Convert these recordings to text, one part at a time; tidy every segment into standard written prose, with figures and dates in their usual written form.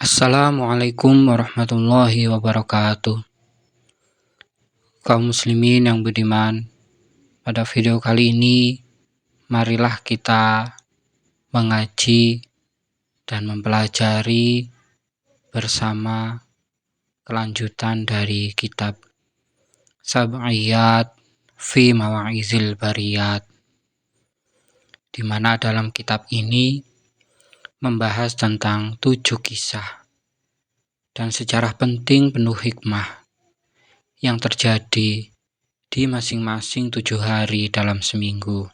Assalamualaikum warahmatullahi wabarakatuh. Kaum muslimin yang budiman, pada video kali ini marilah kita mengaji dan mempelajari bersama kelanjutan dari kitab Sab'iyat fi Mawa'izil Bariyat, di mana dalam kitab ini membahas tentang 7 kisah dan sejarah penting penuh hikmah yang terjadi di masing-masing 7 hari dalam seminggu.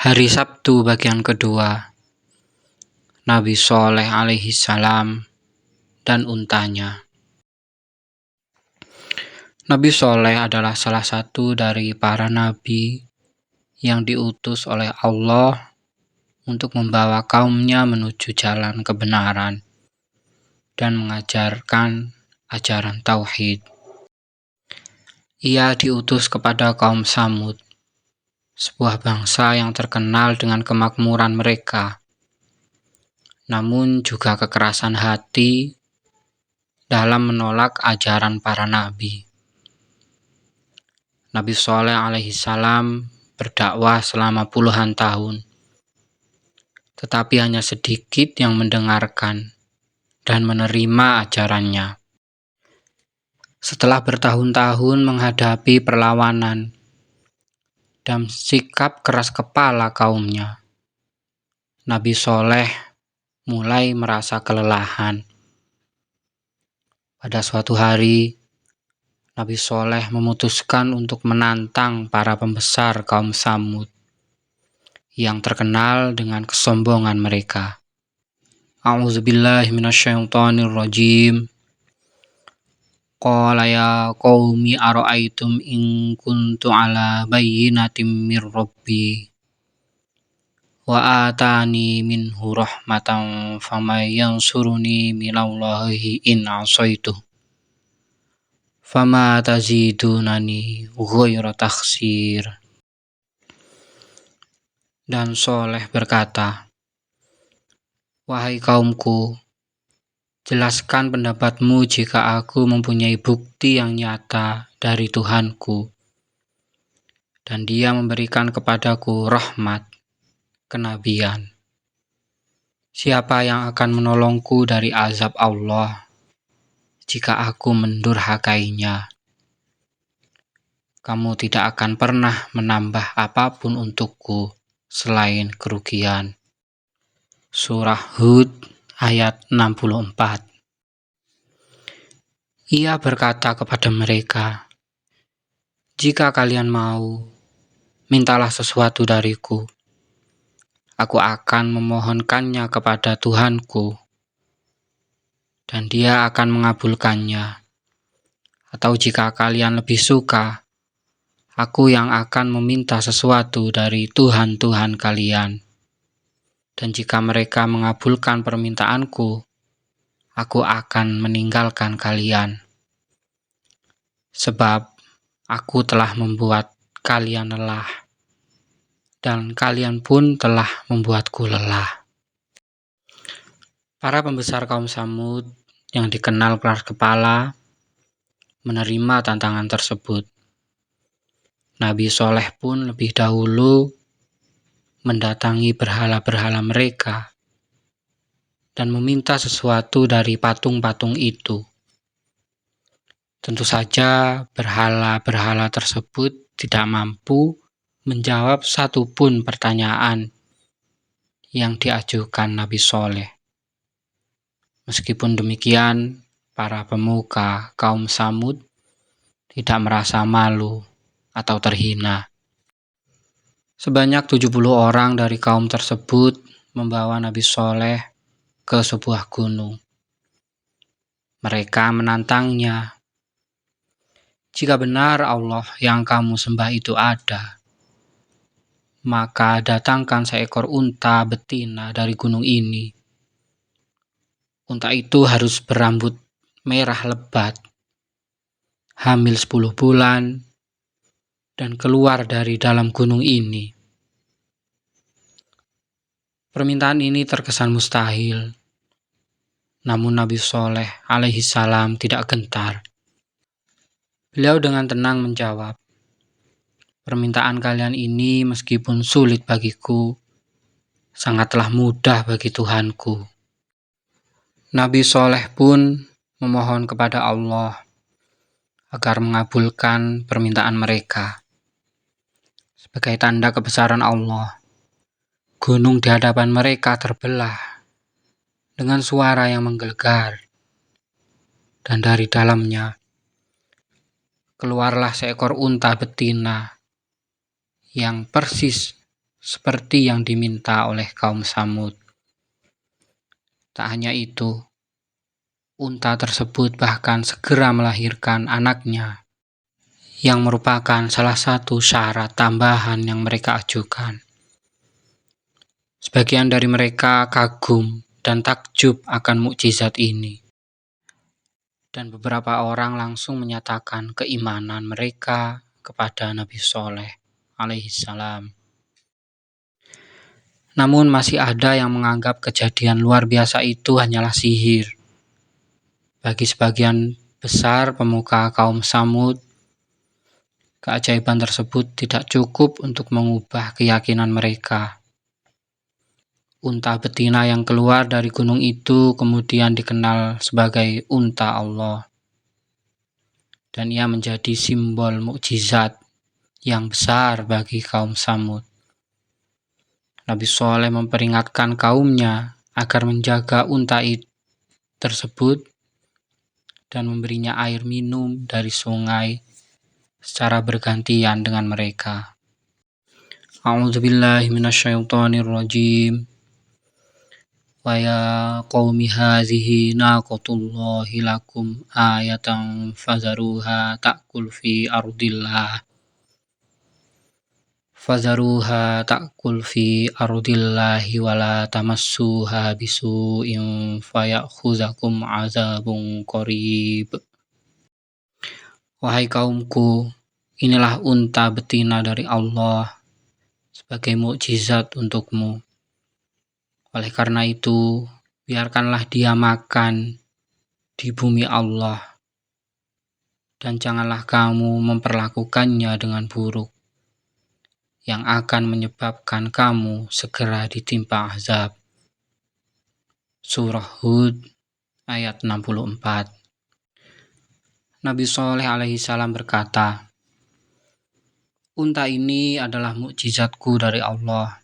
Hari Sabtu bagian kedua, Nabi Shaleh alaihi salam dan untanya. Nabi Shaleh adalah salah satu dari para nabi yang diutus oleh Allah untuk membawa kaumnya menuju jalan kebenaran dan mengajarkan ajaran tauhid. Ia diutus kepada kaum Tsamud, sebuah bangsa yang terkenal dengan kemakmuran mereka, namun juga kekerasan hati dalam menolak ajaran para nabi. Nabi Shaleh alaihi salam berdakwah selama puluhan tahun, tetapi hanya sedikit yang mendengarkan dan menerima ajarannya. Setelah bertahun-tahun menghadapi perlawanan dan sikap keras kepala kaumnya, Nabi Shaleh mulai merasa kelelahan. Pada suatu hari, Nabi Shaleh memutuskan untuk menantang para pembesar kaum Tsamud yang terkenal dengan kesombongan mereka. A'udzubillahi minasyaitonirrajim. Qala ya qaumi ara'aytum in kuntu ala bayyinatin mir rabbi wa atani minhu rahmatan faman yansuruni minallahi in asaitu fama tazidunani ghaira takhsir. Dan Shaleh berkata, "Wahai kaumku, jelaskan pendapatmu jika aku mempunyai bukti yang nyata dari Tuhanku dan Dia memberikan kepadaku rahmat kenabian. Siapa yang akan menolongku dari azab Allah jika aku mendurhakainya? Kamu tidak akan pernah menambah apapun untukku selain kerugian." Surah Hud ayat 64. Ia berkata kepada mereka, "Jika kalian mau, mintalah sesuatu dariku. Aku akan memohonkannya kepada Tuhanku, dan Dia akan mengabulkannya. Atau jika kalian lebih suka, aku yang akan meminta sesuatu dari Tuhan-Tuhan kalian. Dan jika mereka mengabulkan permintaanku, aku akan meninggalkan kalian. Sebab aku telah membuat kalian lelah, dan kalian pun telah membuatku lelah." Para pembesar kaum Tsamud yang dikenal keras kepala menerima tantangan tersebut. Nabi Shaleh pun lebih dahulu mendatangi berhala-berhala mereka dan meminta sesuatu dari patung-patung itu. Tentu saja berhala-berhala tersebut tidak mampu menjawab satupun pertanyaan yang diajukan Nabi Shaleh. Meskipun demikian, para pemuka kaum Tsamud tidak merasa malu atau terhina. Sebanyak 70 orang dari kaum tersebut membawa Nabi Shaleh ke sebuah gunung. Mereka menantangnya, "Jika benar Allah yang kamu sembah itu ada, maka datangkan seekor unta betina dari gunung ini. Unta itu harus berambut merah lebat, hamil 10 bulan, dan keluar dari dalam gunung ini." Permintaan ini terkesan mustahil, Namun Nabi Soleh alaihi salam tidak gentar. Beliau dengan tenang menjawab, "Permintaan kalian ini meskipun sulit bagiku, sangatlah mudah bagi Tuhanku." Nabi Soleh pun memohon kepada Allah agar mengabulkan permintaan mereka. Sebagai tanda kebesaran Allah, gunung di hadapan mereka terbelah dengan suara yang menggelegar, dan dari dalamnya keluarlah seekor unta betina yang persis seperti yang diminta oleh kaum Tsamud. Tak hanya itu, unta tersebut bahkan segera melahirkan anaknya, yang merupakan salah satu syarat tambahan yang mereka ajukan. Sebagian dari mereka kagum dan takjub akan mukjizat ini, dan beberapa orang langsung menyatakan keimanan mereka kepada Nabi Soleh alaihi salam. Namun masih ada yang menganggap kejadian luar biasa itu hanyalah sihir. Bagi sebagian besar pemuka kaum Tsamud, keajaiban tersebut tidak cukup untuk mengubah keyakinan mereka. Unta betina yang keluar dari gunung itu kemudian dikenal sebagai unta Allah, dan ia menjadi simbol mukjizat yang besar bagi kaum Tsamud. Nabi Soleh memperingatkan kaumnya agar menjaga unta tersebut dan memberinya air minum dari sungai secara bergantian dengan mereka. A'udzubillahi minasyaitonirrajim. Wa ya qaumi hadhihi naqatullahi lakum ayatan fazaruha ta'kul fi ardillah. Ardillahi wa la tamassuha bisu'in fayakhuzakum azabun qarib. Wahai kaumku, inilah unta betina dari Allah sebagai mukjizat untukmu. Oleh karena itu, biarkanlah dia makan di bumi Allah, dan janganlah kamu memperlakukannya dengan buruk, yang akan menyebabkan kamu segera ditimpa azab. Surah Hud ayat 64. Nabi Soleh alaihi salam berkata, "Unta ini adalah mukjizatku dari Allah.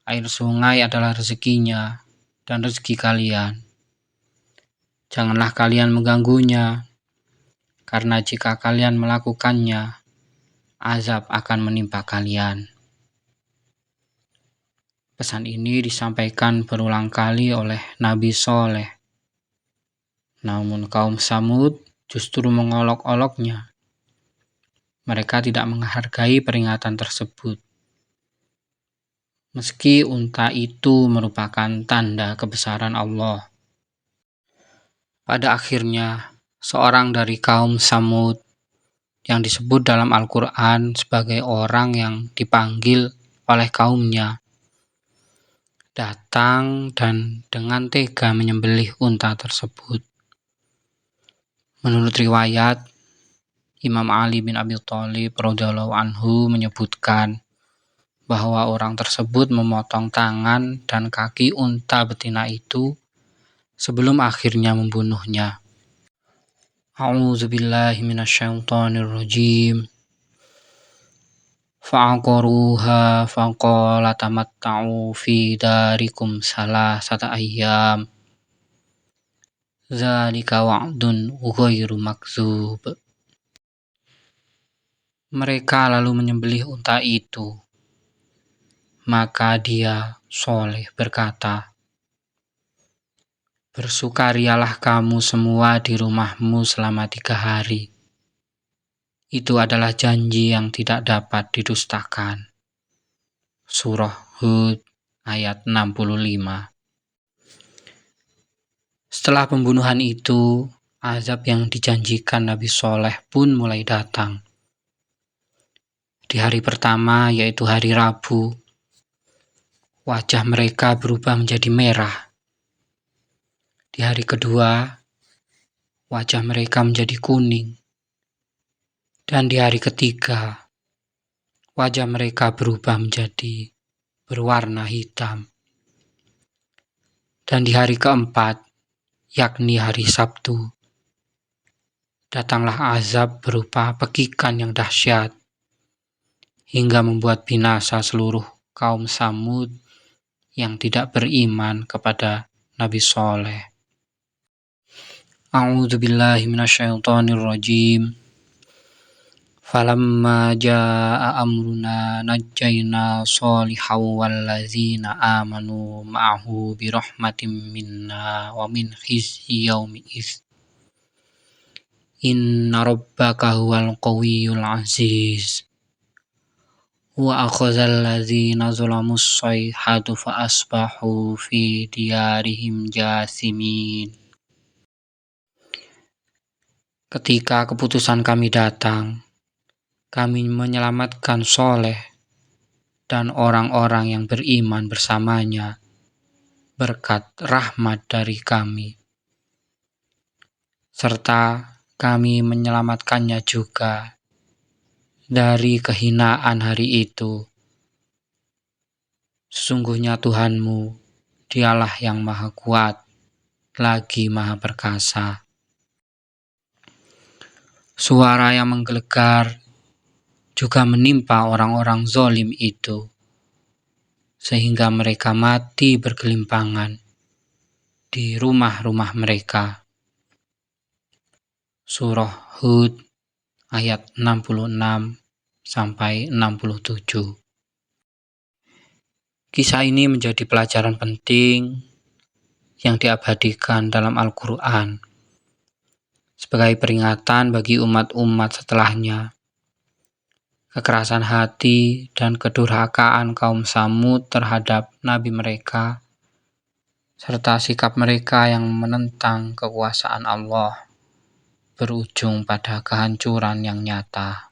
Air sungai adalah rezekinya dan rezeki kalian. Janganlah kalian mengganggunya, karena jika kalian melakukannya, azab akan menimpa kalian." Pesan ini disampaikan berulang kali oleh Nabi Soleh. Namun kaum Tsamud justru mengolok-oloknya. Mereka tidak menghargai peringatan tersebut. Meski unta itu merupakan tanda kebesaran Allah. Pada akhirnya, seorang dari kaum Tsamud yang disebut dalam Al-Quran sebagai orang yang dipanggil oleh kaumnya, datang dan dengan tega menyembelih unta tersebut. Menurut riwayat, Imam Ali bin Abi Thalib radhiyallahu anhu menyebutkan bahwa orang tersebut memotong tangan dan kaki unta betina itu sebelum akhirnya membunuhnya. A'udzubillahi minasyaitonirrajim. Fa'aqaruha faqala tamatta'u fi darikum salasata ayyam. Dzalika wa'dun ghairu makdzub. Mereka lalu menyembelih unta itu. Maka dia, Soleh, berkata, "Bersukarialah kamu semua di rumahmu selama 3 hari. Itu adalah janji yang tidak dapat didustakan." Surah Hud ayat 65. Setelah pembunuhan itu, azab yang dijanjikan Nabi Soleh pun mulai datang. Di hari pertama, yaitu hari Rabu, wajah mereka berubah menjadi merah. Di hari kedua, wajah mereka menjadi kuning. Dan di hari ketiga, wajah mereka berubah menjadi berwarna hitam. Dan di hari keempat, yakni hari Sabtu, datanglah azab berupa pekikan yang dahsyat, hingga membuat binasa seluruh kaum Samud yang tidak beriman kepada Nabi Soleh. A'udzubillahi minasyaitonirrajim. Falamma jaa amruna najjayna shalihan wallazina amanu ma'ahu birahmatin minna wa min khizyi yaumi'idz. Inna rabbaka huwal qawiyyul aziz. Wa akhadhal ladzina zalamus sayhatu fa asbahu fi diyarihim jasimin. Ketika keputusan kami datang, kami menyelamatkan Soleh dan orang-orang yang beriman bersamanya berkat rahmat dari kami. Serta kami menyelamatkannya juga dari kehinaan hari itu. Sesungguhnya Tuhanmu, Dialah yang Maha Kuat, lagi Maha Perkasa. Suara yang menggelegar juga menimpa orang-orang zalim itu, sehingga mereka mati bergelimpangan di rumah-rumah mereka. Surah Hud ayat 66 sampai 67. Kisah ini menjadi pelajaran penting yang diabadikan dalam Al-Quran sebagai peringatan bagi umat-umat setelahnya. Kekerasan hati dan kedurhakaan kaum Samud terhadap nabi mereka, serta sikap mereka yang menentang kekuasaan Allah, berujung pada kehancuran yang nyata.